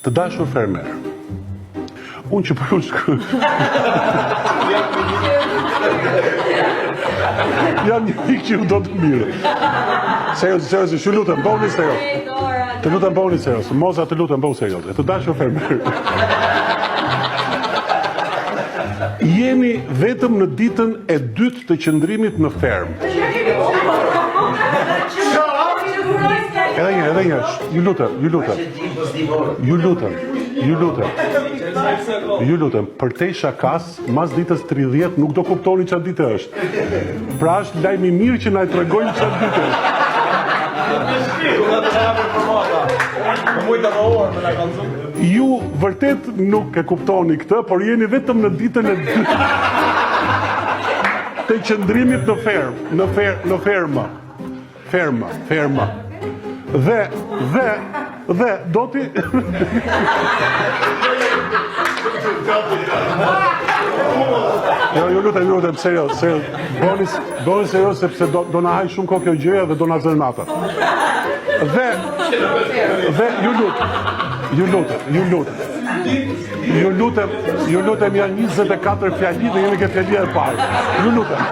Të dashur fermer, unë që për unë shkruaj. Jam një pikë që ju do të mirë. Serios, ju lutem, bëni serios. Të lutem bëni serios. Moza, të lutem bëni serios. Të dashur fermer. Jemi vetëm në ditën e dytë të qëndrimit në fermë. Edhe një, ju lutem, për te shakas, mas ditës 30 nuk do kuptoni çfarë ditë është. Pra është lajm i mirë që na i tregojnë çfarë ditë është. Ju vërtet nuk e kuptoni këtë, por jeni vetëm në ditën e dytë të qëndrimit në fermë, në ferma. Dhe do t'i ju lutem, serios. Bëni serios sepse do na haj shumë kohë kjo gjëja dhe do na zërnata. Dhe ju lutem janë 24 fjali dhe jemi ke fjalia e parë. Ju lutem.